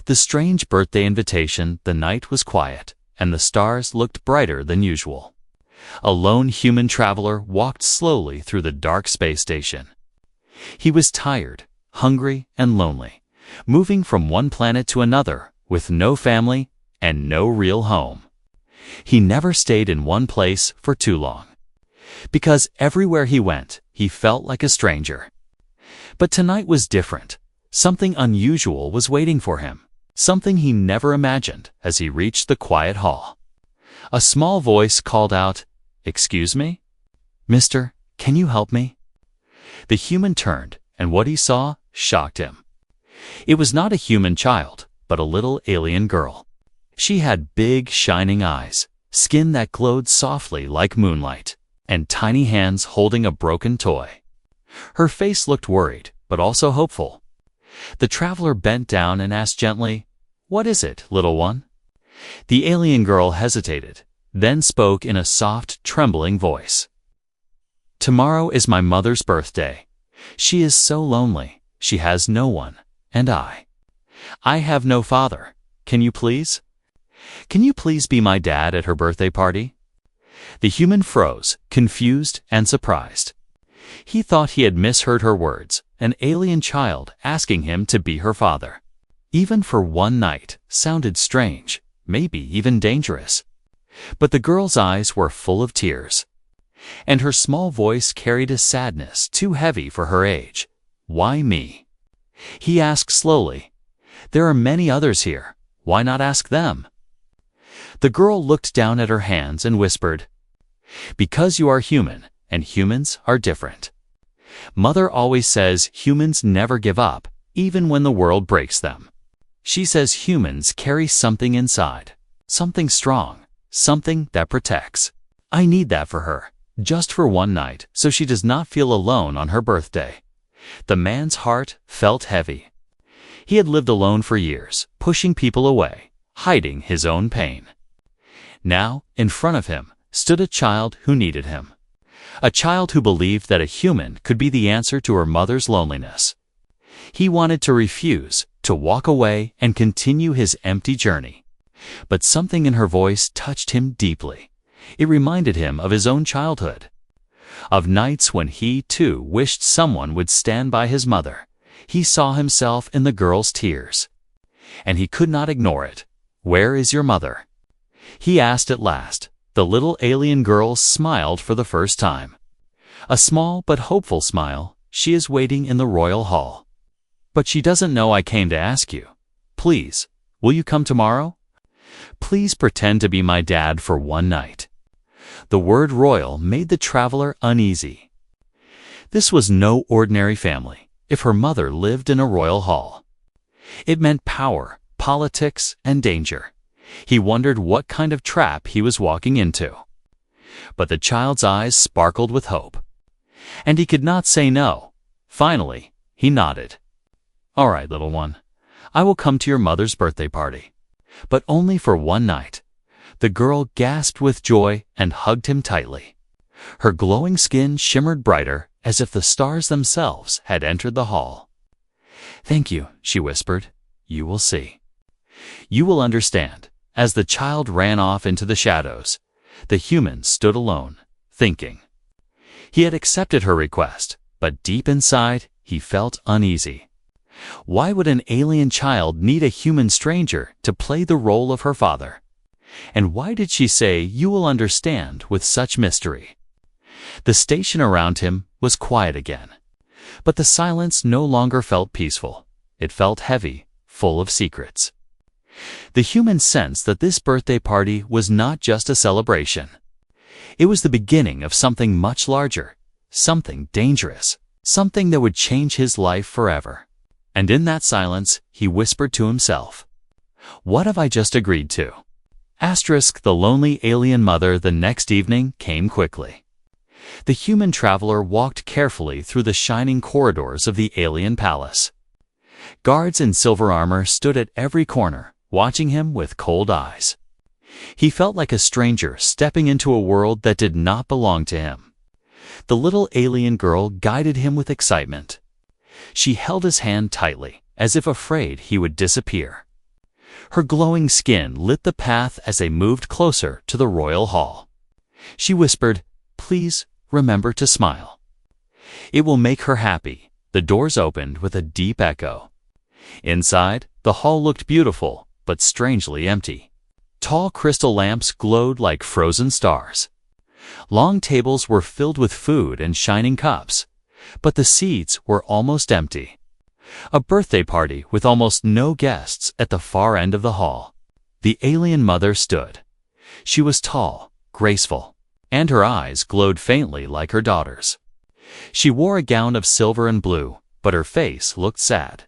The strange birthday invitation, the night was quiet, and the stars looked brighter than usual. A lone human traveler walked slowly through the dark space station. He was tired, hungry, and lonely, moving from one planet to another with no family and no real home. He never stayed in one place for too long, because everywhere he went, he felt like a stranger. But tonight was different. Something unusual was waiting for him, something he never imagined as he reached the quiet hall. A small voice called out, "Excuse me? Mister, can you help me?" The human turned, and what he saw shocked him. It was not a human child, but a little alien girl. She had big, shining eyes, skin that glowed softly like moonlight, and tiny hands holding a broken toy. Her face looked worried, but also hopeful. The traveler bent down and asked gently, "What is it, little one?" The alien girl hesitated, then spoke in a soft, trembling voice. "Tomorrow is my mother's birthday. She is so lonely. She has no one, and I have no father. Can you please? Can you please be my dad at her birthday party?" The human froze, confused and surprised. He thought he had misheard her words, an alien child asking him to be her father. Even for one night sounded strange, maybe even dangerous. But the girl's eyes were full of tears, and her small voice carried a sadness too heavy for her age. "Why me?" He asked slowly. "There are many others here. Why not ask them?" The girl looked down at her hands and whispered, "Because you are human, and humans are different. Mother always says humans never give up, even when the world breaks them. She says humans carry something inside, something strong, something that protects. I need that for her, just for one night, so she does not feel alone on her birthday." The man's heart felt heavy. He had lived alone for years, pushing people away, hiding his own pain. Now, in front of him, stood a child who needed him. A child who believed that a human could be the answer to her mother's loneliness. He wanted to refuse, to walk away and continue his empty journey. But something in her voice touched him deeply. It reminded him of his own childhood, of nights when he, too, wished someone would stand by his mother. He saw himself in the girl's tears, and he could not ignore it. "Where is your mother?" he asked at last. The little alien girl smiled for the first time. A small but hopeful smile. "She is waiting in the royal hall. But she doesn't know I came to ask you. Please, will you come tomorrow? Please pretend to be my dad for one night." The word royal made the traveler uneasy. This was no ordinary family, if her mother lived in a royal hall. It meant power, politics, and danger. He wondered what kind of trap he was walking into. But the child's eyes sparkled with hope, and he could not say no. Finally, he nodded. "All right, little one, I will come to your mother's birthday party, but only for one night." The girl gasped with joy and hugged him tightly. Her glowing skin shimmered brighter, as if the stars themselves had entered the hall. "Thank you," she whispered. "You will see. You will understand." As the child ran off into the shadows, the human stood alone, thinking. He had accepted her request, but deep inside, he felt uneasy. Why would an alien child need a human stranger to play the role of her father? And why did she say, "You will understand," with such mystery? The station around him was quiet again, but the silence no longer felt peaceful. It felt heavy, full of secrets. The human sensed that this birthday party was not just a celebration. It was the beginning of something much larger, something dangerous, something that would change his life forever. And in that silence, he whispered to himself, "What have I just agreed to?" The lonely alien mother the next evening came quickly. The human traveler walked carefully through the shining corridors of the alien palace. Guards in silver armor stood at every corner, watching him with cold eyes. He felt like a stranger stepping into a world that did not belong to him. The little alien girl guided him with excitement. She held his hand tightly, as if afraid he would disappear. Her glowing skin lit the path as they moved closer to the royal hall. She whispered, "Please remember to smile. It will make her happy." The doors opened with a deep echo. Inside, the hall looked beautiful, but strangely empty. Tall crystal lamps glowed like frozen stars. Long tables were filled with food and shining cups, but the seats were almost empty. A birthday party with almost no guests at the far end of the hall. The alien mother stood. She was tall, graceful, and her eyes glowed faintly like her daughter's. She wore a gown of silver and blue, but her face looked sad.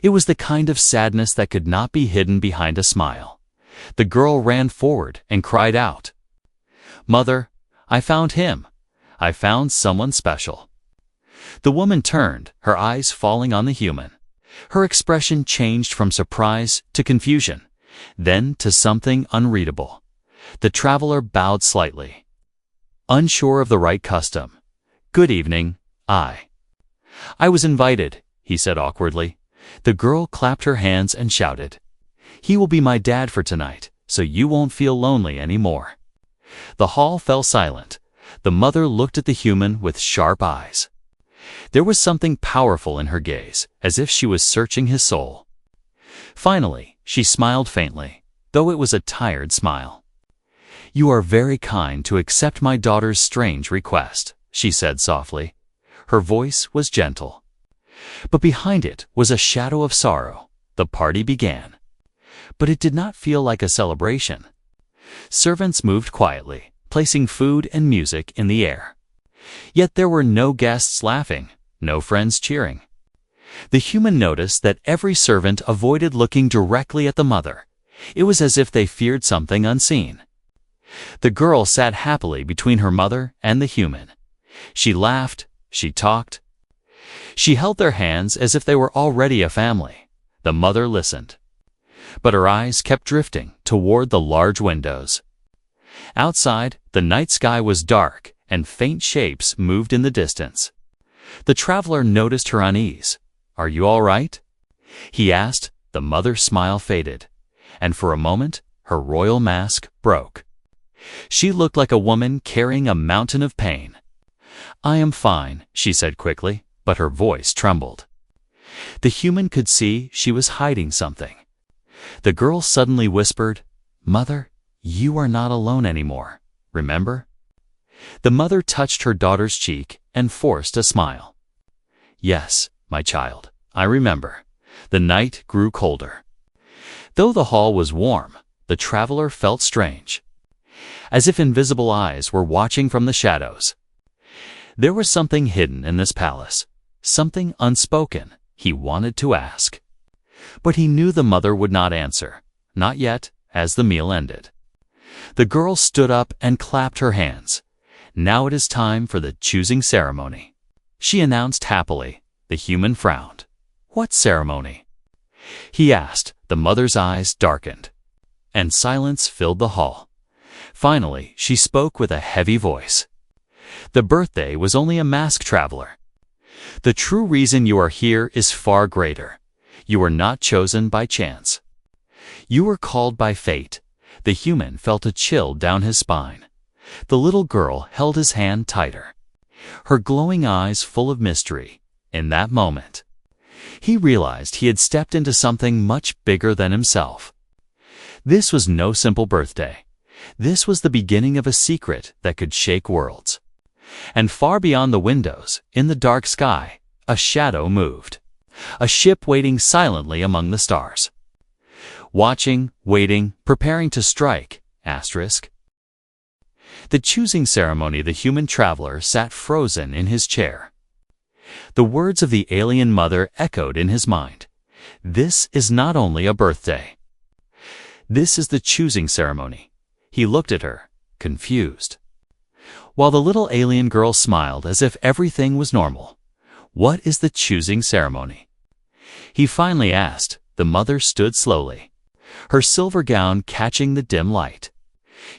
It was the kind of sadness that could not be hidden behind a smile. The girl ran forward and cried out, "Mother, I found him. I found someone special." The woman turned, her eyes falling on the human. Her expression changed from surprise to confusion, then to something unreadable. The traveler bowed slightly. Unsure of the right custom. "Good evening, I was invited," he said awkwardly. The girl clapped her hands and shouted, "He will be my dad for tonight, so you won't feel lonely anymore." The hall fell silent. The mother looked at the human with sharp eyes. There was something powerful in her gaze, as if she was searching his soul. Finally, she smiled faintly, though it was a tired smile. "You are very kind to accept my daughter's strange request," she said softly. Her voice was gentle. But behind it was a shadow of sorrow. The party began. But it did not feel like a celebration. Servants moved quietly, placing food and music in the air. Yet there were no guests laughing, no friends cheering. The human noticed that every servant avoided looking directly at the mother. It was as if they feared something unseen. The girl sat happily between her mother and the human. She laughed, she talked. She held their hands as if they were already a family. The mother listened. But her eyes kept drifting toward the large windows. Outside, the night sky was dark, and faint shapes moved in the distance. The traveler noticed her unease. "Are you all right?" he asked. The mother's smile faded, and for a moment, her royal mask broke. She looked like a woman carrying a mountain of pain. "I am fine," she said quickly, but her voice trembled. The human could see she was hiding something. The girl suddenly whispered, "Mother, you are not alone anymore, remember?" The mother touched her daughter's cheek and forced a smile. "Yes, my child, I remember." The night grew colder. Though the hall was warm, the traveler felt strange, as if invisible eyes were watching from the shadows. There was something hidden in this palace, something unspoken he wanted to ask. But he knew the mother would not answer, not yet, as the meal ended. The girl stood up and clapped her hands. "Now it is time for the choosing ceremony," she announced happily. The human frowned. "What ceremony?" he asked. The mother's eyes darkened, and silence filled the hall. Finally, she spoke with a heavy voice. "The birthday was only a mask, traveler. The true reason you are here is far greater. You were not chosen by chance. You were called by fate." The human felt a chill down his spine. The little girl held his hand tighter, her glowing eyes full of mystery. In that moment, he realized he had stepped into something much bigger than himself. This was no simple birthday. This was the beginning of a secret that could shake worlds. And far beyond the windows, in the dark sky, a shadow moved. A ship waiting silently among the stars. Watching, waiting, preparing to strike, asterisk. The choosing ceremony. The human traveler sat frozen in his chair. The words of the alien mother echoed in his mind. This is not only a birthday. This is the choosing ceremony. He looked at her, confused, while the little alien girl smiled as if everything was normal. "What is the choosing ceremony?" he finally asked. The mother stood slowly, her silver gown catching the dim light.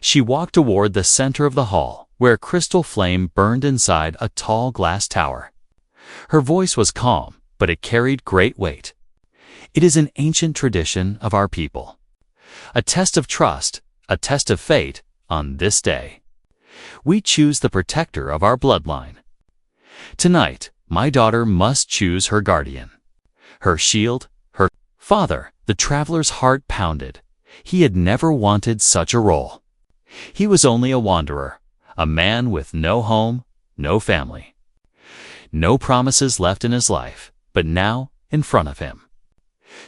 She walked toward the center of the hall, where a crystal flame burned inside a tall glass tower. Her voice was calm, but it carried great weight. "It is an ancient tradition of our people. A test of trust, a test of fate, on this day. We choose the protector of our bloodline. Tonight, my daughter must choose her guardian. Her shield, her father. The traveler's heart pounded. He had never wanted such a role. He was only a wanderer, a man with no home, no family. No promises left in his life, but now, in front of him,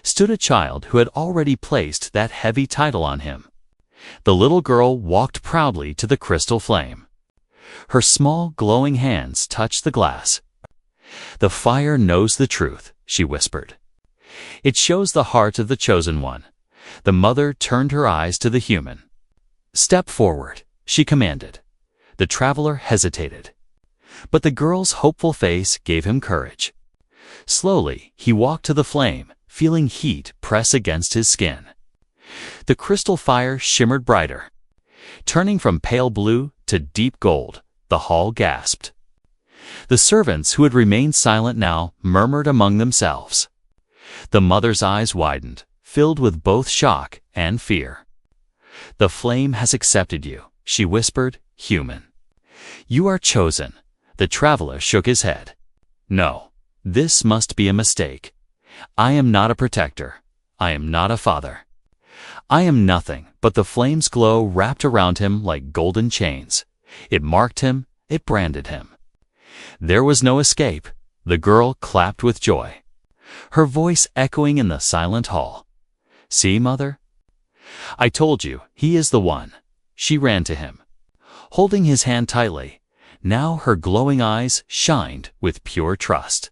stood a child who had already placed that heavy title on him. The little girl walked proudly to the crystal flame. Her small, glowing hands touched the glass. "The fire knows the truth," she whispered. "It shows the heart of the chosen one." The mother turned her eyes to the human. "Step forward," she commanded. The traveler hesitated, but the girl's hopeful face gave him courage. Slowly, he walked to the flame, feeling heat press against his skin. The crystal fire shimmered brighter. Turning from pale blue to deep gold, the hall gasped. The servants who had remained silent now murmured among themselves. The mother's eyes widened, filled with both shock and fear. "The flame has accepted you," she whispered, "human. You are chosen." The traveler shook his head. "No, this must be a mistake. I am not a protector. I am not a father. I am nothing," but the flame's glow wrapped around him like golden chains. It marked him, it branded him. There was no escape. The girl clapped with joy, her voice echoing in the silent hall. "See, mother? I told you, he is the one." She ran to him, holding his hand tightly. Now her glowing eyes shined with pure trust.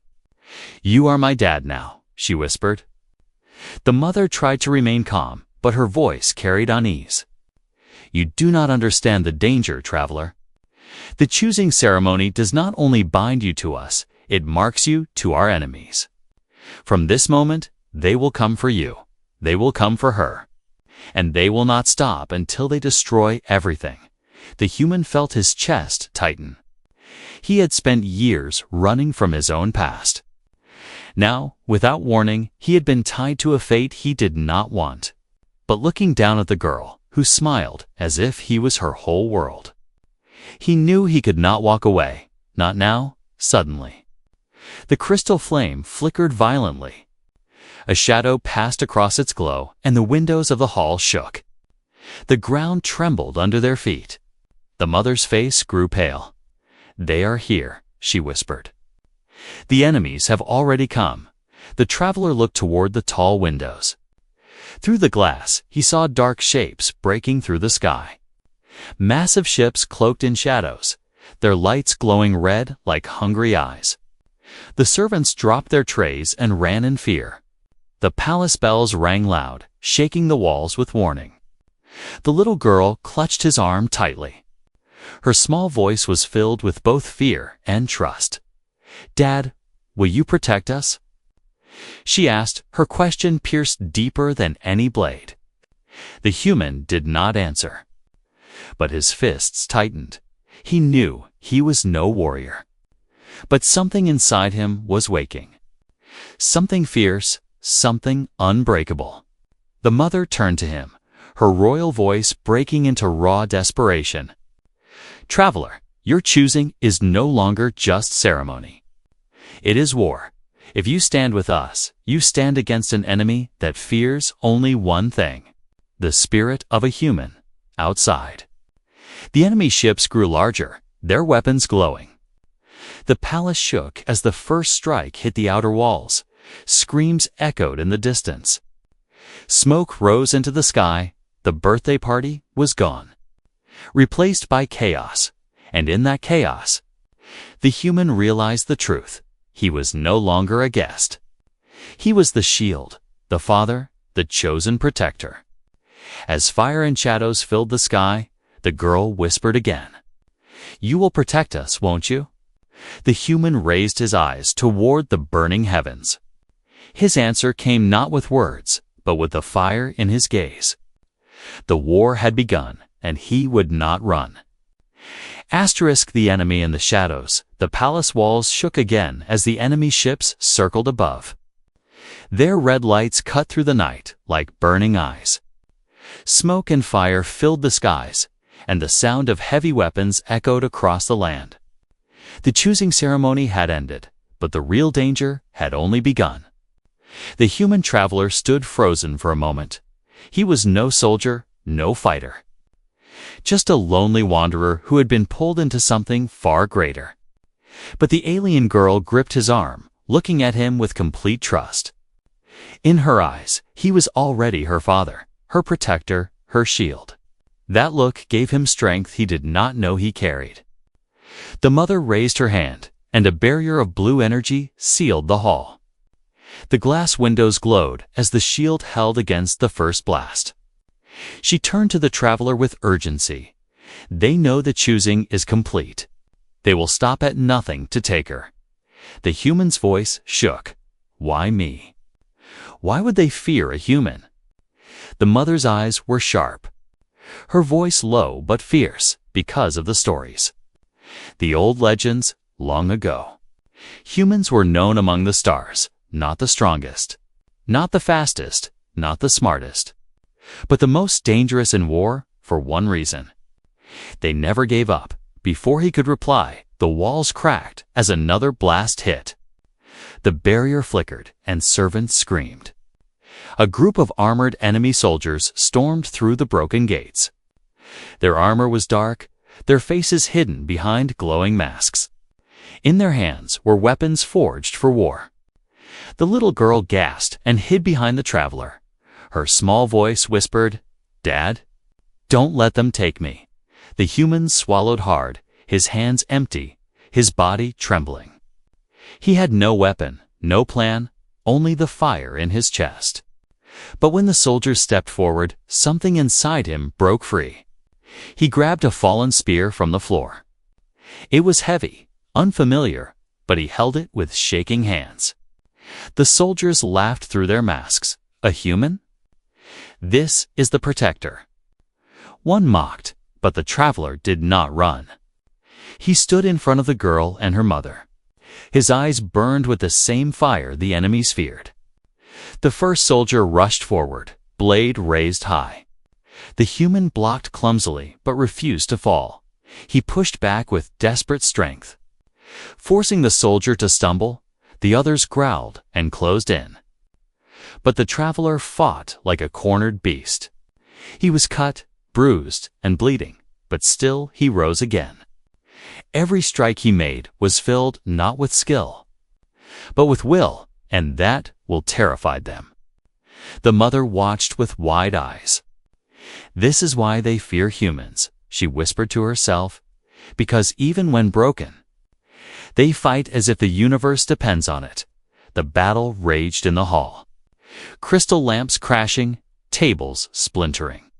"You are my dad now," she whispered. The mother tried to remain calm, but her voice carried unease. "You do not understand the danger, traveler. The choosing ceremony does not only bind you to us, it marks you to our enemies. From this moment, they will come for you. They will come for her. And they will not stop until they destroy everything." The human felt his chest tighten. He had spent years running from his own past. Now, without warning, he had been tied to a fate he did not want. But looking down at the girl, who smiled as if he was her whole world, he knew he could not walk away, not now, suddenly. The crystal flame flickered violently. A shadow passed across its glow, and the windows of the hall shook. The ground trembled under their feet. The mother's face grew pale. "They are here," she whispered. "The enemies have already come." The traveler looked toward the tall windows. Through the glass, he saw dark shapes breaking through the sky. Massive ships cloaked in shadows, their lights glowing red like hungry eyes. The servants dropped their trays and ran in fear. The palace bells rang loud, shaking the walls with warning. The little girl clutched his arm tightly. Her small voice was filled with both fear and trust. "Dad, will you protect us?" she asked, her question pierced deeper than any blade. The human did not answer, but his fists tightened. He knew he was no warrior. But something inside him was waking. Something fierce, something unbreakable. The mother turned to him, her royal voice breaking into raw desperation. "Traveler, your choosing is no longer just ceremony. It is war. If you stand with us, you stand against an enemy that fears only one thing: the spirit of a human outside." The enemy ships grew larger, their weapons glowing. The palace shook as the first strike hit the outer walls. Screams echoed in the distance. Smoke rose into the sky. The birthday party was gone, replaced by chaos. And in that chaos, the human realized the truth. He was no longer a guest. He was the shield, the father, the chosen protector. As fire and shadows filled the sky, the girl whispered again, "You will protect us, won't you?" The human raised his eyes toward the burning heavens. His answer came not with words, but with the fire in his gaze. The war had begun, and he would not run. Asterisk the enemy in the shadows. The palace walls shook again as the enemy ships circled above. Their red lights cut through the night like burning eyes. Smoke and fire filled the skies, and the sound of heavy weapons echoed across the land. The choosing ceremony had ended, but the real danger had only begun. The human traveler stood frozen for a moment. He was no soldier, no fighter. Just a lonely wanderer who had been pulled into something far greater. But the alien girl gripped his arm, looking at him with complete trust. In her eyes, he was already her father, her protector, her shield. That look gave him strength he did not know he carried. The mother raised her hand, and a barrier of blue energy sealed the hall. The glass windows glowed as the shield held against the first blast. She turned to the traveler with urgency. They know the choosing is complete. They will stop at nothing to take her. The human's voice shook. Why me? Why would they fear a human? The mother's eyes were sharp. Her voice low but fierce because of the stories. The old legends, long ago. Humans were known among the stars, not the strongest, not the fastest, not the smartest, but the most dangerous in war for one reason. They never gave up. Before he could reply, the walls cracked as another blast hit. The barrier flickered and servants screamed. A group of armored enemy soldiers stormed through the broken gates. Their armor was dark, their faces hidden behind glowing masks. In their hands were weapons forged for war. The little girl gasped and hid behind the traveler. Her small voice whispered, "Dad, don't let them take me." The human swallowed hard, his hands empty, his body trembling. He had no weapon, no plan, only the fire in his chest. But when the soldiers stepped forward, something inside him broke free. He grabbed a fallen spear from the floor. It was heavy, unfamiliar, but he held it with shaking hands. The soldiers laughed through their masks. A human? This is the protector. One mocked, but the traveler did not run. He stood in front of the girl and her mother. His eyes burned with the same fire the enemies feared. The first soldier rushed forward, blade raised high. The human blocked clumsily but refused to fall. He pushed back with desperate strength. Forcing the soldier to stumble, the others growled and closed in. But the traveler fought like a cornered beast. He was cut, bruised, and bleeding, but still he rose again. Every strike he made was filled not with skill, but with will, and that will terrified them. The mother watched with wide eyes. "This is why they fear humans," she whispered to herself, "because even when broken, they fight as if the universe depends on it." The battle raged in the hall. Crystal lamps crashing, tables splintering.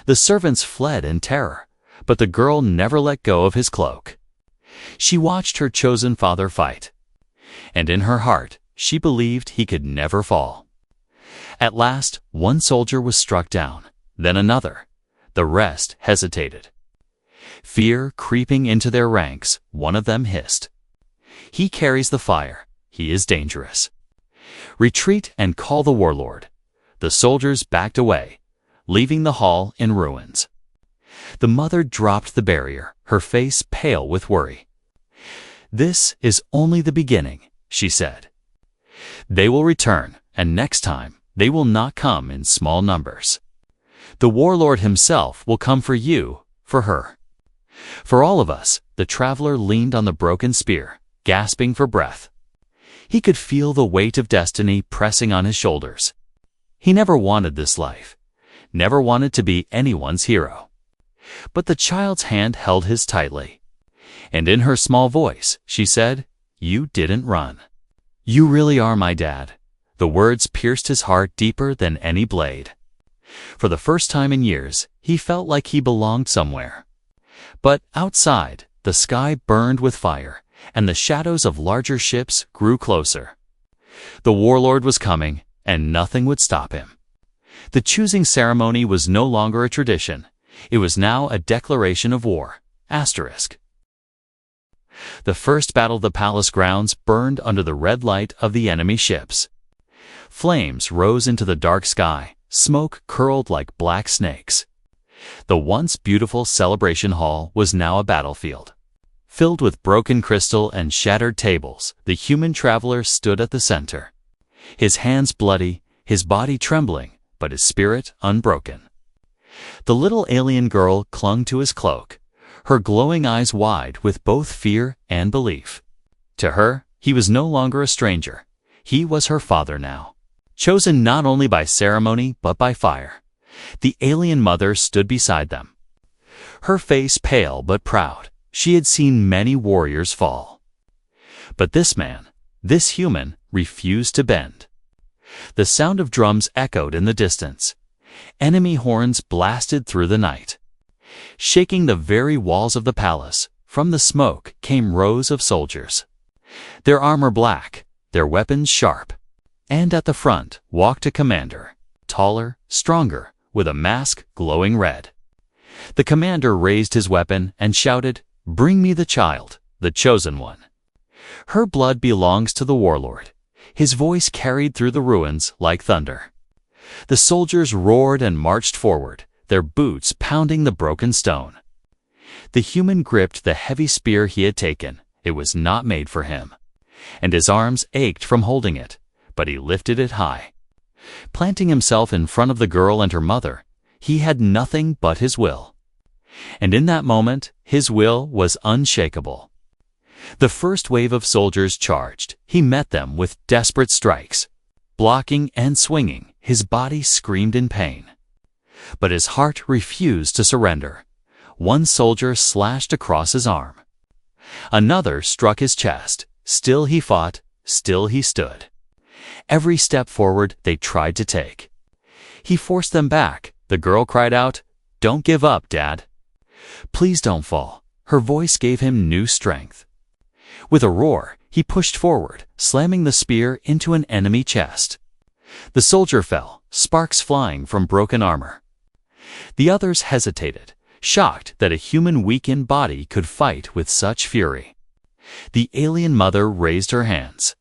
The servants fled in terror, but the girl never let go of his cloak. She watched her chosen father fight, and in her heart she believed he could never fall. At last, one soldier was struck down, then another. The rest hesitated. Fear creeping into their ranks, one of them hissed, "He carries the fire. He is dangerous. Retreat and call the warlord." The soldiers backed away, leaving the hall in ruins. The mother dropped the barrier, her face pale with worry. "This is only the beginning," she said. "They will return, and next time they will not come in small numbers. The warlord himself will come for you, for her. For all of us." The traveler leaned on the broken spear, gasping for breath. He could feel the weight of destiny pressing on his shoulders. He never wanted this life, never wanted to be anyone's hero. But the child's hand held his tightly, and in her small voice she said, "You didn't run. You really are my dad." The words pierced his heart deeper than any blade. For the first time in years, he felt like he belonged somewhere. But outside, the sky burned with fire, and the shadows of larger ships grew closer. The warlord was coming, and nothing would stop him. The choosing ceremony was no longer a tradition. It was now a declaration of war. **. The first battle of the palace grounds burned under the red light of the enemy ships. Flames rose into the dark sky, Smoke curled like black snakes. The once beautiful celebration hall was now a battlefield. Filled with broken crystal and shattered tables, the human traveler stood at the center. His hands bloody, his body trembling, but his spirit unbroken. The little alien girl clung to his cloak, her glowing eyes wide with both fear and belief. To her, he was no longer a stranger. He was her father now, chosen not only by ceremony but by fire. The alien mother stood beside them. Her face pale but proud. She had seen many warriors fall. But this man, this human, refused to bend. The sound of drums echoed in the distance. Enemy horns blasted through the night. Shaking the very walls of the palace, from the smoke came rows of soldiers. Their armor black, their weapons sharp. And at the front walked a commander, taller, stronger, with a mask glowing red. The commander raised his weapon and shouted, "Bring me the child, the chosen one." Her blood belongs to the warlord. His voice carried through the ruins like thunder. The soldiers roared and marched forward, their boots pounding the broken stone. The human gripped the heavy spear he had taken. It was not made for him, and his arms ached from holding it, but he lifted it high. Planting himself in front of the girl and her mother, he had nothing but his will. And in that moment, his will was unshakable. The first wave of soldiers charged. He met them with desperate strikes. Blocking and swinging, his body screamed in pain. But his heart refused to surrender. One soldier slashed across his arm. Another struck his chest. Still he fought, still he stood. Every step forward they tried to take. He forced them back. The girl cried out, "Don't give up, Dad. Please don't fall." Her voice gave him new strength. With a roar, he pushed forward, slamming the spear into an enemy chest. The soldier fell, sparks flying from broken armor. The others hesitated, shocked that a human weakened body could fight with such fury. The alien mother raised her hands.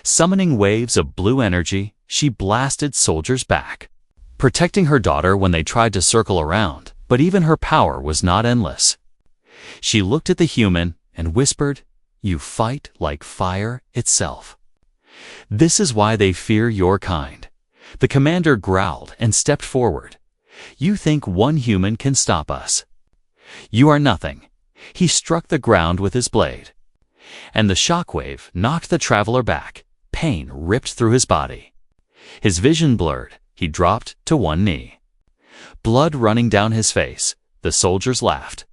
Summoning waves of blue energy, she blasted soldiers back, protecting her daughter when they tried to circle around, but even her power was not endless. She looked at the human and whispered, "You fight like fire itself. This is why they fear your kind." The commander growled and stepped forward. "You think one human can stop us? You are nothing." He struck the ground with his blade, and the shockwave knocked the traveler back. Pain ripped through his body. His vision blurred. He dropped to one knee. Blood running down his face, the soldiers laughed.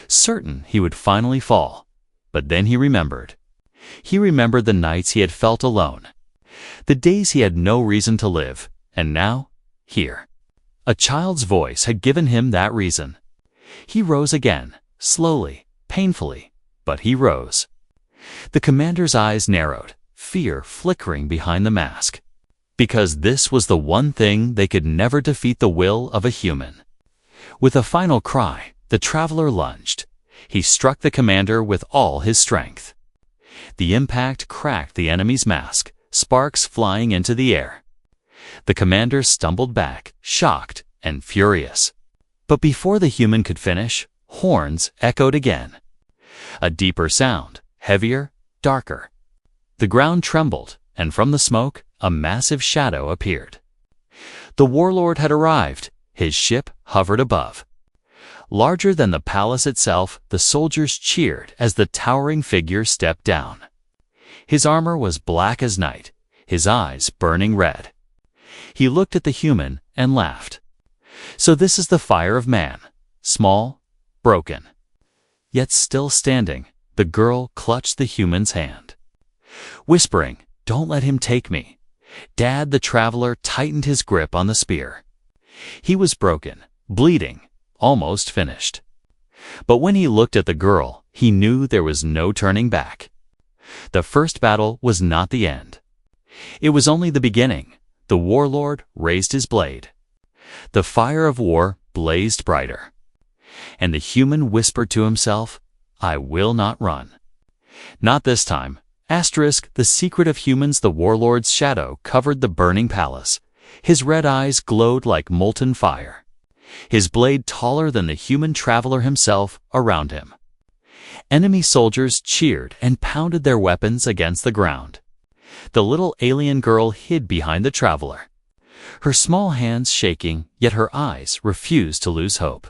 Certain he would finally fall. But then he remembered. He remembered the nights he had felt alone, the days he had no reason to live, and now, here. A child's voice had given him that reason. He rose again, slowly, painfully, but he rose. The commander's eyes narrowed, fear flickering behind the mask. Because this was the one thing they could never defeat: the will of a human. With a final cry, the traveler lunged. He struck the commander with all his strength. The impact cracked the enemy's mask, sparks flying into the air. The commander stumbled back, shocked and furious. But before the human could finish, horns echoed again. A deeper sound, heavier, darker. The ground trembled, and from the smoke, a massive shadow appeared. The warlord had arrived. His ship hovered above. Larger than the palace itself, the soldiers cheered as the towering figure stepped down. His armor was black as night, his eyes burning red. He looked at the human and laughed. So this is the fire of man, small, broken, yet still standing. The girl clutched the human's hand, whispering, "Don't let him take me." Dad, the traveler, tightened his grip on the spear. He was broken, bleeding, almost finished. But when he looked at the girl, he knew there was no turning back. The first battle was not the end. It was only the beginning. The warlord raised his blade. The fire of war blazed brighter. And the human whispered to himself, "I will not run. Not this time." The secret of humans. The warlord's shadow covered the burning palace. His red eyes glowed like molten fire, his blade taller than the human traveler himself around him. Enemy soldiers cheered and pounded their weapons against the ground. The little alien girl hid behind the traveler, her small hands shaking, yet her eyes refused to lose hope.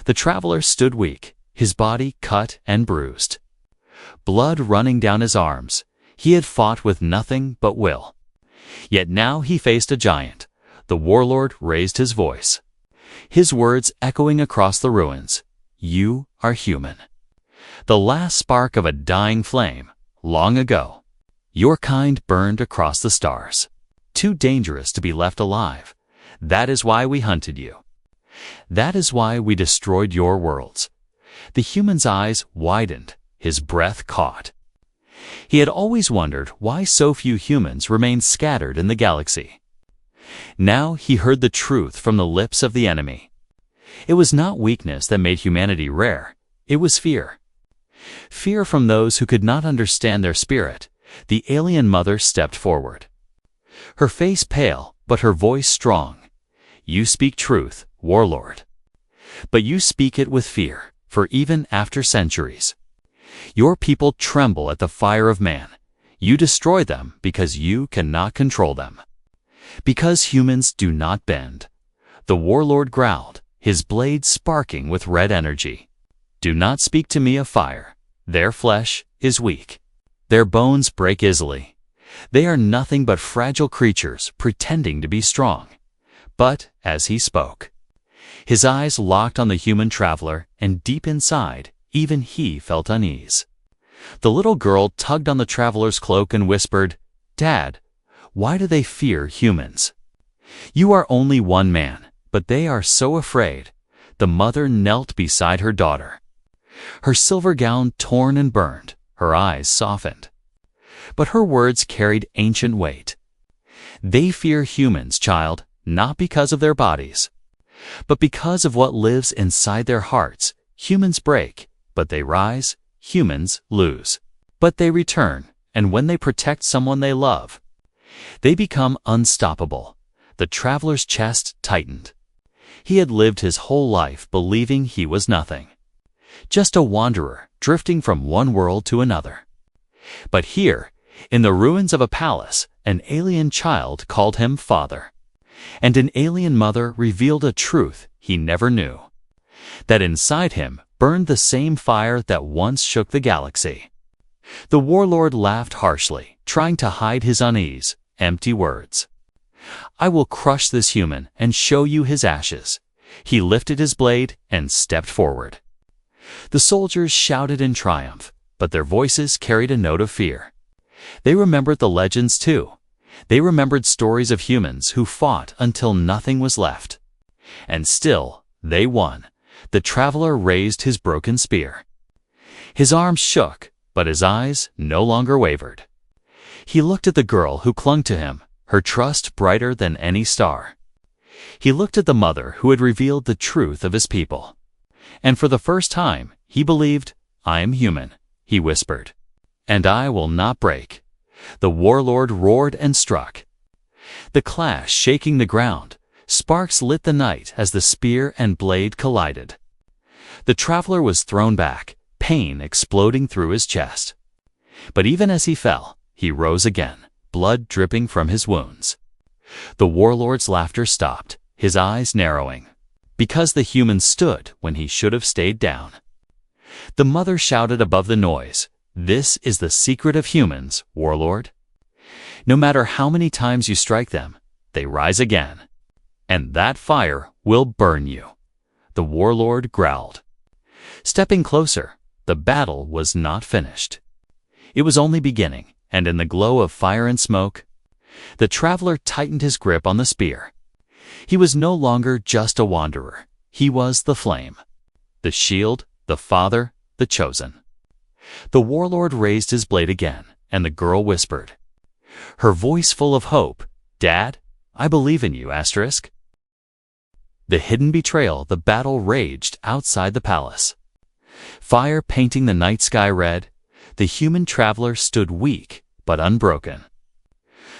The traveler stood weak, his body cut and bruised. Blood running down his arms, he had fought with nothing but will. Yet now he faced a giant. The warlord raised his voice, his words echoing across the ruins. "You are human. The last spark of a dying flame, long ago. Your kind burned across the stars. Too dangerous to be left alive. That is why we hunted you. That is why we destroyed your worlds." The human's eyes widened, his breath caught. He had always wondered why so few humans remained scattered in the galaxy. Now he heard the truth from the lips of the enemy. It was not weakness that made humanity rare, it was fear. Fear from those who could not understand their spirit. The alien mother stepped forward, her face pale, but her voice strong. "You speak truth, warlord. But you speak it with fear, for even after centuries, your people tremble at the fire of man. You destroy them because you cannot control them. Because humans do not bend." The warlord growled, his blade sparking with red energy. "Do not speak to me of fire. Their flesh is weak. Their bones break easily. They are nothing but fragile creatures pretending to be strong." But as he spoke, his eyes locked on the human traveler, and deep inside, even he felt unease. The little girl tugged on the traveler's cloak and whispered, "Dad, why do they fear humans? You are only one man, but they are so afraid." The mother knelt beside her daughter, her silver gown torn and burned, her eyes softened. But her words carried ancient weight. "They fear humans, child, not because of their bodies, but because of what lives inside their hearts. Humans break, but they rise. Humans lose, but they return. And when they protect someone they love, they become unstoppable." The traveler's chest tightened. He had lived his whole life believing he was nothing, just a wanderer drifting from one world to another. But here, in the ruins of a palace, an alien child called him father, and an alien mother revealed a truth he never knew, that inside him burned the same fire that once shook the galaxy. The warlord laughed harshly, trying to hide his unease. Empty words. "I will crush this human and show you his ashes." He lifted his blade and stepped forward. The soldiers shouted in triumph, but their voices carried a note of fear. They remembered the legends too. They remembered stories of humans who fought until nothing was left. And still, they won. The traveler raised his broken spear. His arms shook, but his eyes no longer wavered. He looked at the girl who clung to him, her trust brighter than any star. He looked at the mother who had revealed the truth of his people. And for the first time, he believed, "I am human," he whispered, "and I will not break." The warlord roared and struck, the clash shaking the ground. Sparks lit the night as the spear and blade collided. The traveler was thrown back, pain exploding through his chest. But even as he fell, he rose again, blood dripping from his wounds. The warlord's laughter stopped, his eyes narrowing, because the human stood when he should have stayed down. The mother shouted above the noise, "This is the secret of humans, warlord. No matter how many times you strike them, they rise again. And that fire will burn you." The warlord growled. Stepping closer, the battle was not finished. It was only beginning, and in the glow of fire and smoke, the traveler tightened his grip on the spear. He was no longer just a wanderer. He was the flame, the shield, the father, the chosen. The warlord raised his blade again, and the girl whispered, her voice full of hope, "Dad, I believe in you, asterisk." The hidden betrayal, the battle raged outside the palace. Fire painting the night sky red, the human traveler stood weak but unbroken.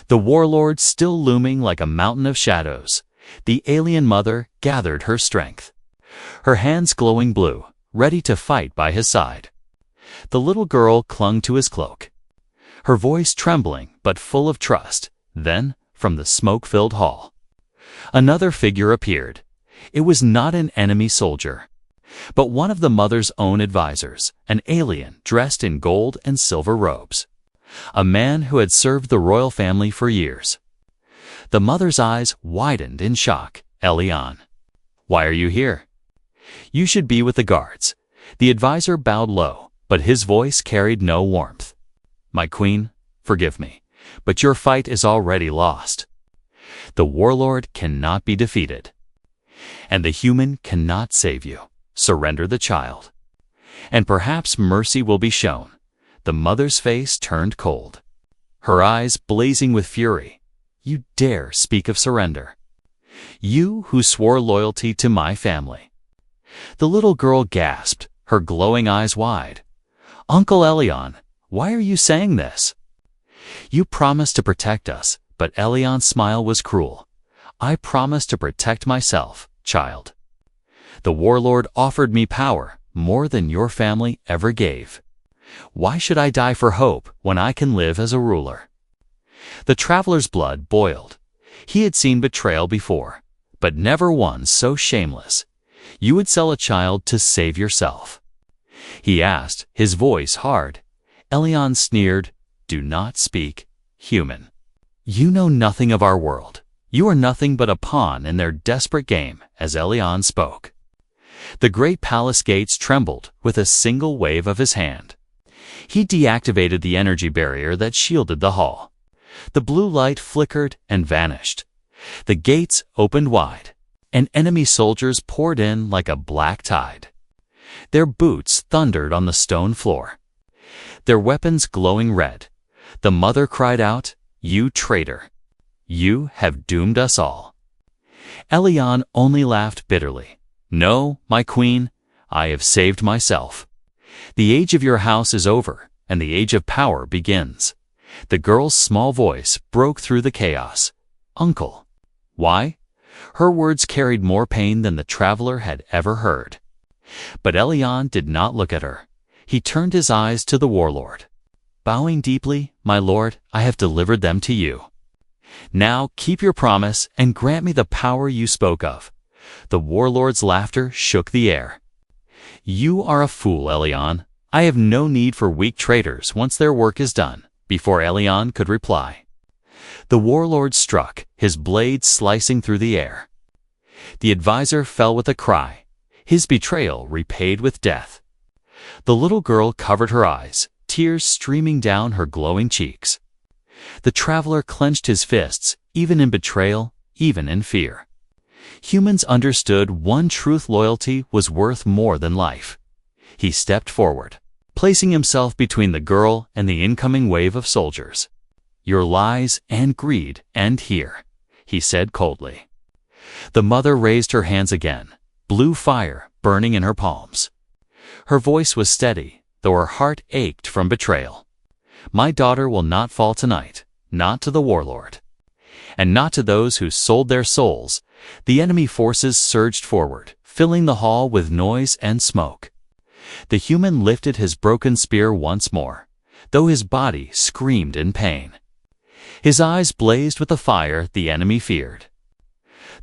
The warlord still looming like a mountain of shadows, the alien mother gathered her strength, her hands glowing blue, ready to fight by his side. The little girl clung to his cloak, her voice trembling but full of trust. Then, from the smoke-filled hall, another figure appeared. It was not an enemy soldier, but one of the mother's own advisors, an alien dressed in gold and silver robes, a man who had served the royal family for years. The mother's eyes widened in shock. "Elian, why are you here?" "You should be with the guards." The advisor bowed low, but his voice carried no warmth. "My queen, forgive me, but your fight is already lost. The warlord cannot be defeated, and the human cannot save you. Surrender the child, and perhaps mercy will be shown." The mother's face turned cold, her eyes blazing with fury. "You dare speak of surrender? You who swore loyalty to my family?" The little girl gasped, her glowing eyes wide. "Uncle Elian, why are you saying this?" "You promised to protect us," but Elian's smile was cruel. "I promised to protect myself, child. The warlord offered me power, more than your family ever gave. Why should I die for hope when I can live as a ruler?" The traveler's blood boiled. He had seen betrayal before, but never one so shameless. "You would sell a child to save yourself?" he asked, his voice hard. Elian sneered. "Do not speak, human. You know nothing of our world. You are nothing but a pawn in their desperate game." As Elian spoke, the great palace gates trembled with a single wave of his hand. He deactivated the energy barrier that shielded the hall. The blue light flickered and vanished. The gates opened wide, and enemy soldiers poured in like a black tide. Their boots thundered on the stone floor, their weapons glowing red. The mother cried out, "You traitor! You have doomed us all." Elian only laughed bitterly. "No, my queen, I have saved myself. The age of your house is over, and the age of power begins." The girl's small voice broke through the chaos. "Uncle." "Why?" Her words carried more pain than the traveler had ever heard. But Elian did not look at her. He turned his eyes to the warlord. Bowing deeply, "My lord, I have delivered them to you. Now keep your promise and grant me the power you spoke of." The warlord's laughter shook the air. "You are a fool, Elian. I have no need for weak traitors once their work is done." Before Elian could reply, the warlord struck, his blade slicing through the air. The advisor fell with a cry, his betrayal repaid with death. The little girl covered her eyes, tears streaming down her glowing cheeks. The traveler clenched his fists, even in betrayal, even in fear. Humans understood one truth: loyalty was worth more than life. He stepped forward, placing himself between the girl and the incoming wave of soldiers. "Your lies and greed end here," he said coldly. The mother raised her hands again, blue fire burning in her palms. Her voice was steady, though her heart ached from betrayal. "My daughter will not fall tonight, not to the warlord, and not to those who sold their souls." The enemy forces surged forward, filling the hall with noise and smoke. The human lifted his broken spear once more, though his body screamed in pain. His eyes blazed with the fire the enemy feared.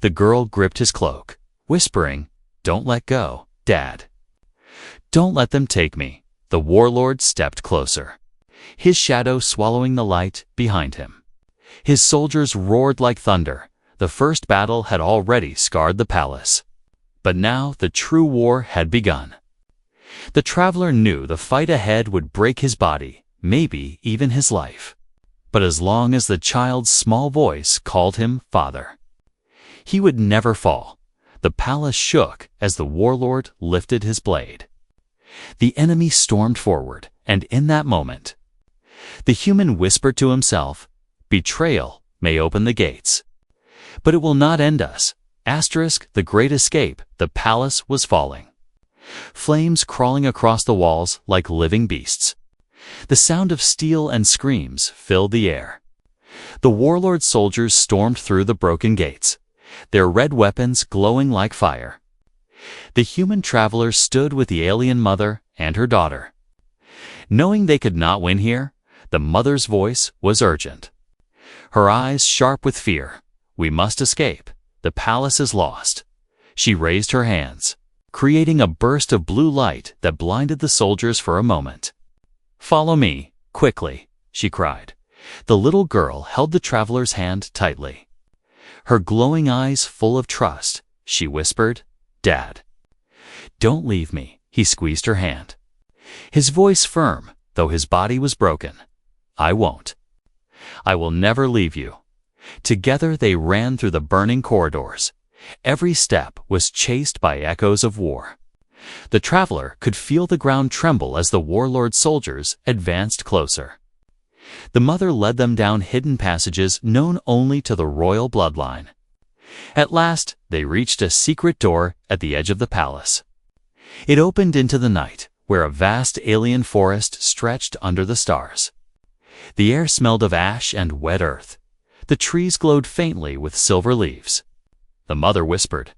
The girl gripped his cloak, whispering, "Don't let go, Dad. Don't let them take me." The warlord stepped closer, his shadow swallowing the light behind him. His soldiers roared like thunder. The first battle had already scarred the palace, but now the true war had begun. The traveler knew the fight ahead would break his body, maybe even his life. But as long as the child's small voice called him father, he would never fall. The palace shook as the warlord lifted his blade. The enemy stormed forward, and in that moment, the human whispered to himself, "Betrayal may open the gates, but it will not end us." The Great Escape. The palace was falling, flames crawling across the walls like living beasts. The sound of steel and screams filled the air. The warlord soldiers stormed through the broken gates, their red weapons glowing like fire. The human travelers stood with the alien mother and her daughter. Knowing they could not win here, the mother's voice was urgent. Her eyes sharp with fear. "We must escape. The palace is lost." She raised her hands, creating a burst of blue light that blinded the soldiers for a moment. "Follow me, quickly," she cried. The little girl held the traveler's hand tightly. Her glowing eyes full of trust, she whispered, "Dad." "Don't leave me," he squeezed her hand. His voice firm, though his body was broken. "I won't. I will never leave you." Together they ran through the burning corridors. Every step was chased by echoes of war. The traveler could feel the ground tremble as the warlord soldiers advanced closer. The mother led them down hidden passages known only to the royal bloodline. At last, they reached a secret door at the edge of the palace. It opened into the night, where a vast alien forest stretched under the stars. The air smelled of ash and wet earth. The trees glowed faintly with silver leaves. The mother whispered,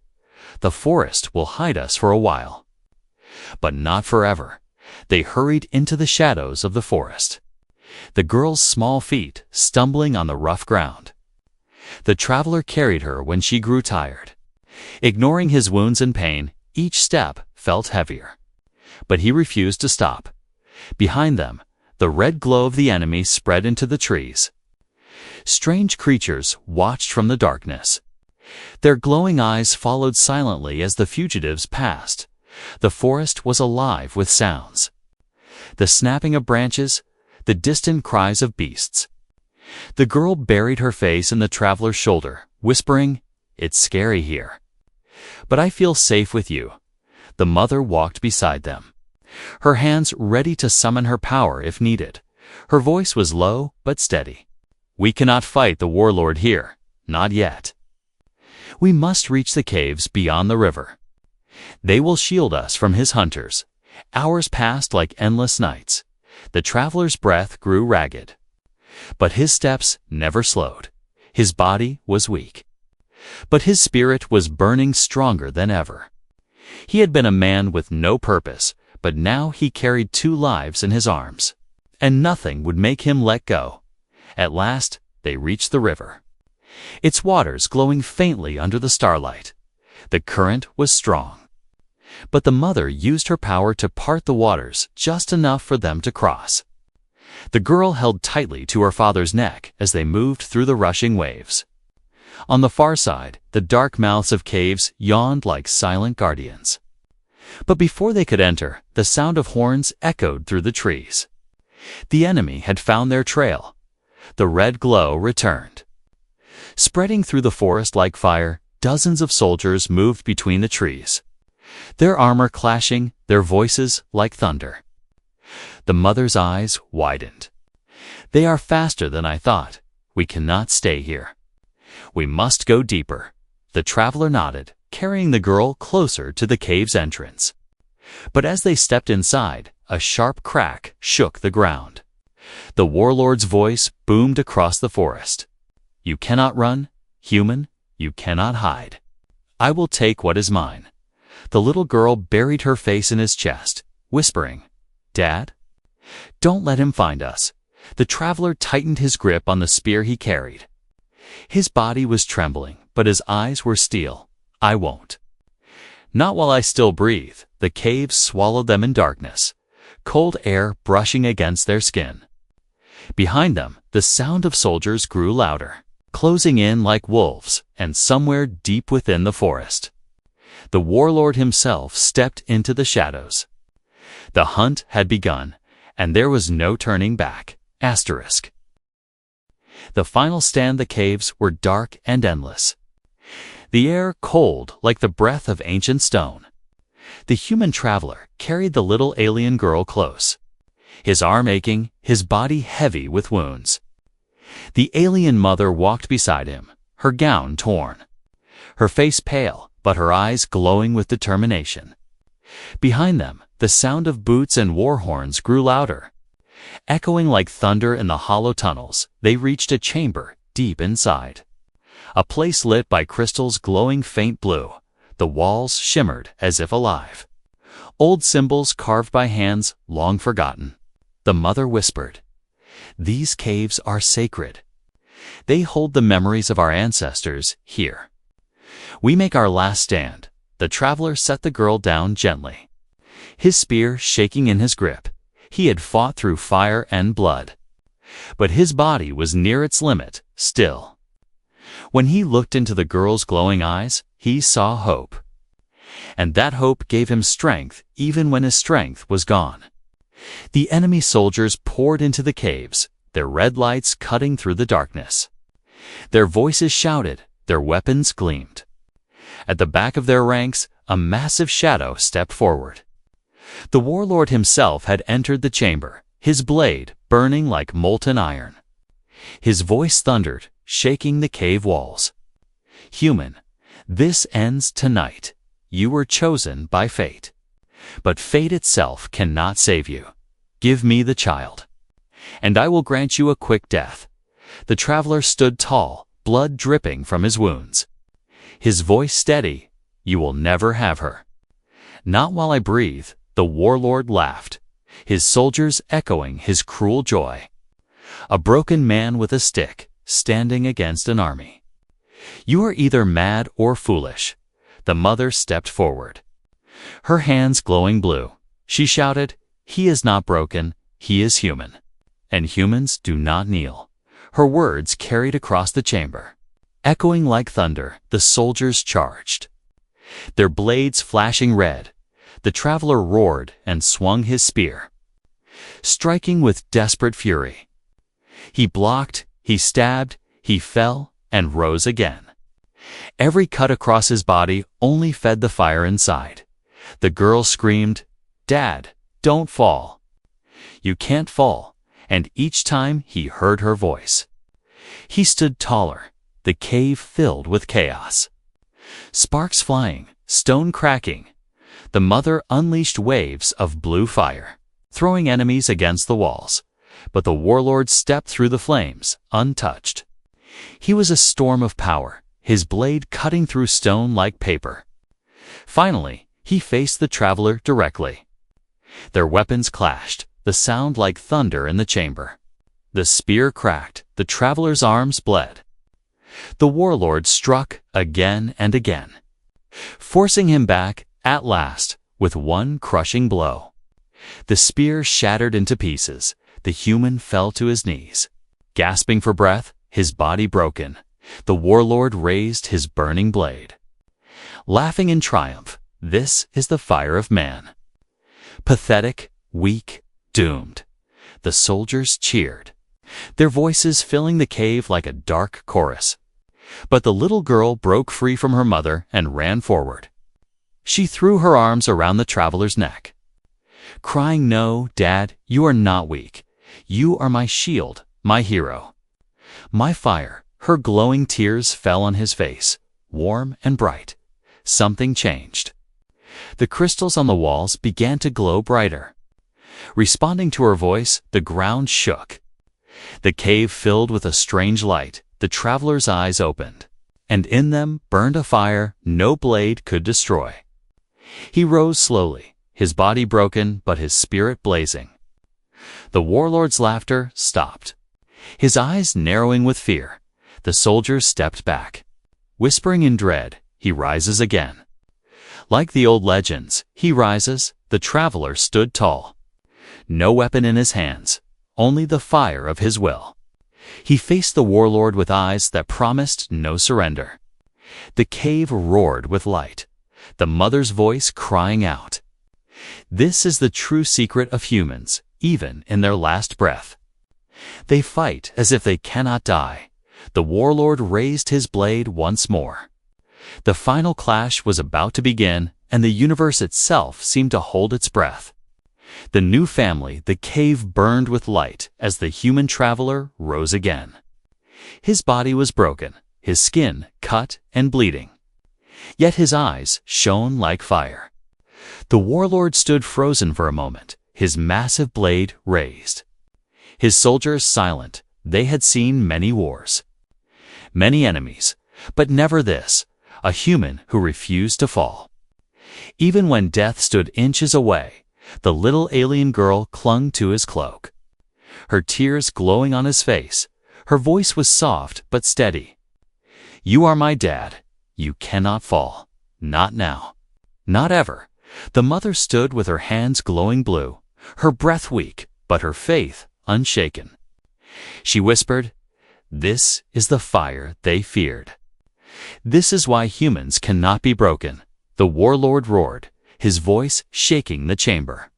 "The forest will hide us for a while." But not forever. They hurried into the shadows of the forest, the girl's small feet stumbling on the rough ground. The traveler carried her when she grew tired. Ignoring his wounds and pain, each step felt heavier. But he refused to stop. Behind them, the red glow of the enemy spread into the trees. Strange creatures watched from the darkness. Their glowing eyes followed silently as the fugitives passed. The forest was alive with sounds. The snapping of branches, the distant cries of beasts. The girl buried her face in the traveler's shoulder, whispering, "It's scary here. But I feel safe with you." The mother walked beside them, her hands ready to summon her power if needed. Her voice was low but steady. "We cannot fight the warlord here, not yet. We must reach the caves beyond the river. They will shield us from his hunters." Hours passed like endless nights. The traveler's breath grew ragged. But his steps never slowed. His body was weak. But his spirit was burning stronger than ever. He had been a man with no purpose, but now he carried 2 lives in his arms. And nothing would make him let go. At last, they reached the river, its waters glowing faintly under the starlight. The current was strong. But the mother used her power to part the waters just enough for them to cross. The girl held tightly to her father's neck as they moved through the rushing waves. On the far side, the dark mouths of caves yawned like silent guardians. But before they could enter, the sound of horns echoed through the trees. The enemy had found their trail. The red glow returned. Spreading through the forest like fire, dozens of soldiers moved between the trees, their armor clashing, their voices like thunder. The mother's eyes widened. "They are faster than I thought. We cannot stay here. We must go deeper." The traveler nodded, carrying the girl closer to the cave's entrance. But as they stepped inside, a sharp crack shook the ground. The warlord's voice boomed across the forest. "You cannot run, human, you cannot hide. I will take what is mine." The little girl buried her face in his chest, whispering, "Dad, don't let him find us." The traveler tightened his grip on the spear he carried. His body was trembling, but his eyes were steel. "I won't. Not while I still breathe." The caves swallowed them in darkness, cold air brushing against their skin. Behind them, the sound of soldiers grew louder, closing in like wolves, and somewhere deep within the forest, the warlord himself stepped into the shadows. The hunt had begun, and there was no turning back. **. The final stand. The caves were dark and endless, the air cold like the breath of ancient stone. The human traveler carried the little alien girl close, his arm aching, his body heavy with wounds. The alien mother walked beside him, her gown torn, her face pale, but her eyes glowing with determination. Behind them, the sound of boots and war horns grew louder. Echoing like thunder in the hollow tunnels, they reached a chamber deep inside. A place lit by crystals glowing faint blue. The walls shimmered as if alive. Old symbols carved by hands long forgotten. The mother whispered, "These caves are sacred. They hold the memories of our ancestors here. We make our last stand." The traveler set the girl down gently. His spear shaking in his grip, he had fought through fire and blood. But his body was near its limit, still. When he looked into the girl's glowing eyes, he saw hope. And that hope gave him strength even when his strength was gone. The enemy soldiers poured into the caves, their red lights cutting through the darkness. Their voices shouted, their weapons gleamed. At the back of their ranks, a massive shadow stepped forward. The warlord himself had entered the chamber, his blade burning like molten iron. His voice thundered, shaking the cave walls. "Human, this ends tonight. You were chosen by fate. But fate itself cannot save you. Give me the child, and I will grant you a quick death." The traveler stood tall, blood dripping from his wounds. His voice steady, "You will never have her." "Not while I breathe," the warlord laughed, his soldiers echoing his cruel joy. A broken man with a stick, standing against an army. "You are either mad or foolish." The mother stepped forward, her hands glowing blue. She shouted, "He is not broken, he is human. And humans do not kneel." Her words carried across the chamber. Echoing like thunder, the soldiers charged, their blades flashing red. The traveler roared and swung his spear, striking with desperate fury. He blocked, he stabbed, he fell, and rose again. Every cut across his body only fed the fire inside. The girl screamed, "Dad, don't fall." "You can't fall," and each time he heard her voice. He stood taller, the cave filled with chaos. Sparks flying, stone cracking. The mother unleashed waves of blue fire, throwing enemies against the walls. But the warlord stepped through the flames, untouched. He was a storm of power, his blade cutting through stone like paper. Finally, he faced the traveler directly. Their weapons clashed, the sound like thunder in the chamber. The spear cracked, the traveler's arms bled. The warlord struck again and again, forcing him back at last with one crushing blow. The spear shattered into pieces. The human fell to his knees. Gasping for breath, his body broken, the warlord raised his burning blade. Laughing in triumph, this is the fire of man. Pathetic, weak, doomed. The soldiers cheered, their voices filling the cave like a dark chorus. But the little girl broke free from her mother and ran forward. She threw her arms around the traveler's neck, crying, "No, Dad, you are not weak. You are my shield, my hero, my fire." Her glowing tears fell on his face, warm and bright. Something changed. The crystals on the walls began to glow brighter. Responding to her voice, the ground shook. The cave filled with a strange light. The traveler's eyes opened, and in them burned a fire no blade could destroy. He rose slowly, his body broken but his spirit blazing. The warlord's laughter stopped, his eyes narrowing with fear. The soldiers stepped back. Whispering in dread, "He rises again." Like the old legends, he rises. The traveler stood tall, no weapon in his hands, only the fire of his will. He faced the warlord with eyes that promised no surrender. The cave roared with light, the mother's voice crying out. This is the true secret of humans, even in their last breath. They fight as if they cannot die. The warlord raised his blade once more. The final clash was about to begin, and the universe itself seemed to hold its breath. The new family, the cave burned with light as the human traveler rose again. His body was broken, his skin cut and bleeding. Yet his eyes shone like fire. The warlord stood frozen for a moment, his massive blade raised. His soldiers silent, they had seen many wars. many enemies, but never this, a human who refused to fall. Even when death stood inches away, the little alien girl clung to his cloak. Her tears glowing on his face, her voice was soft but steady. "You are my dad. You cannot fall. Not now. Not ever." The mother stood with her hands glowing blue, her breath weak, but her faith unshaken. She whispered, "This is the fire they feared. This is why humans cannot be broken." The warlord roared, his voice shaking the chamber.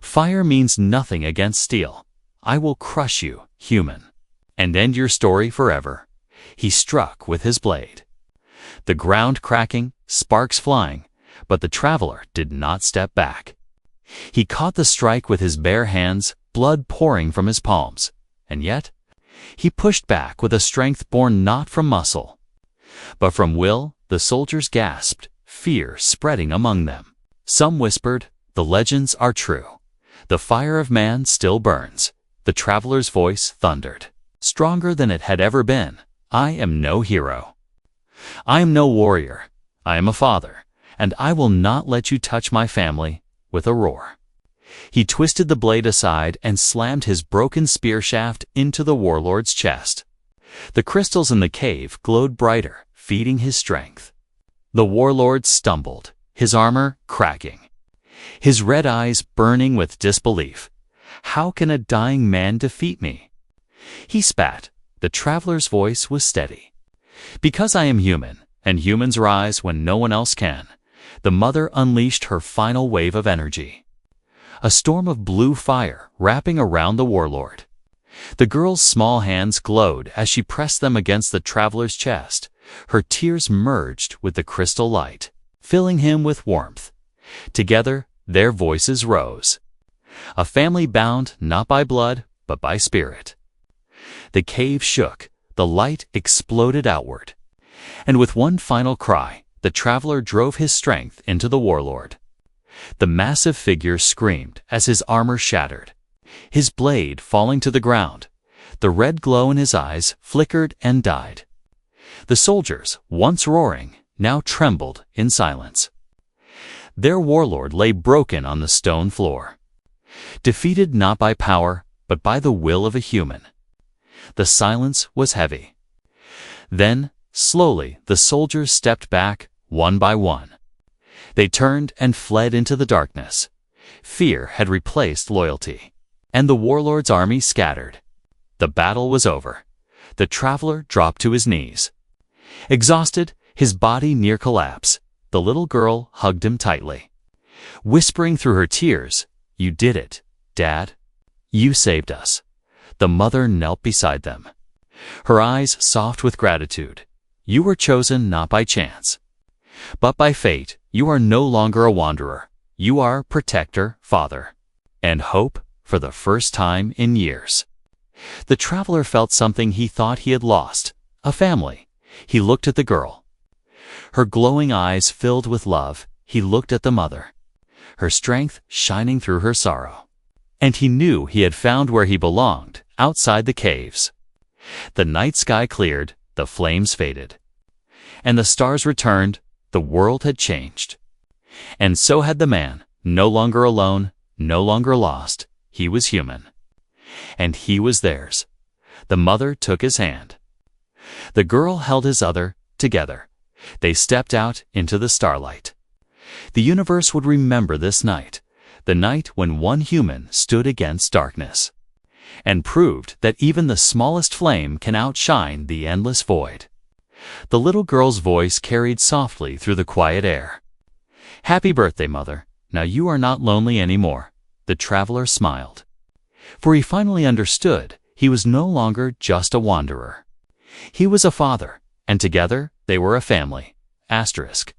"Fire means nothing against steel. I will crush you, human, and end your story forever." He struck with his blade. The ground cracking, sparks flying, but the traveler did not step back. He caught the strike with his bare hands, blood pouring from his palms, and yet he pushed back with a strength born not from muscle, but from will. The soldiers gasped, fear spreading among them. Some whispered, "The legends are true. The fire of man still burns." The traveler's voice thundered, stronger than it had ever been. "I am no hero. I am no warrior. I am a father, and I will not let you touch my family." With a roar, he twisted the blade aside and slammed his broken spear shaft into the warlord's chest. The crystals in the cave glowed brighter, feeding his strength. The warlord stumbled, his armor cracking, his red eyes burning with disbelief. "How can a dying man defeat me?" He spat. The traveler's voice was steady. "Because I am human, and humans rise when no one else can." The mother unleashed her final wave of energy, a storm of blue fire wrapping around the warlord. The girl's small hands glowed as she pressed them against the traveler's chest. Her tears merged with the crystal light, filling him with warmth. Together, their voices rose. A family bound not by blood, but by spirit. The cave shook, the light exploded outward, and with one final cry, the traveler drove his strength into the warlord. The massive figure screamed as his armor shattered, his blade falling to the ground. The red glow in his eyes flickered and died. The soldiers, once roaring, now trembled in silence. Their warlord lay broken on the stone floor, defeated not by power, but by the will of a human. The silence was heavy. Then, slowly, the soldiers stepped back, one by one. They turned and fled into the darkness. Fear had replaced loyalty, and the warlord's army scattered. The battle was over. The traveler dropped to his knees. Exhausted, his body near collapse, the little girl hugged him tightly, whispering through her tears, "You did it, Dad. You saved us." The mother knelt beside them, her eyes soft with gratitude. "You were chosen not by chance, but by fate. You are no longer a wanderer. You are protector, father, and hope for the first time in years." The traveler felt something he thought he had lost, a family. He looked at the girl. Her glowing eyes filled with love. He looked at the mother, her strength shining through her sorrow. And he knew he had found where he belonged, outside the caves. The night sky cleared, the flames faded, and the stars returned. The world had changed. And so had the man, no longer alone, no longer lost. He was human. And he was theirs. The mother took his hand. The girl held his other. Together, they stepped out into the starlight. The universe would remember this night, the night when one human stood against darkness, and proved that even the smallest flame can outshine the endless void. The little girl's voice carried softly through the quiet air. "Happy birthday, Mother. Now you are not lonely anymore." The traveler smiled, for he finally understood he was no longer just a wanderer. He was a father, and together they were a family. Asterisk.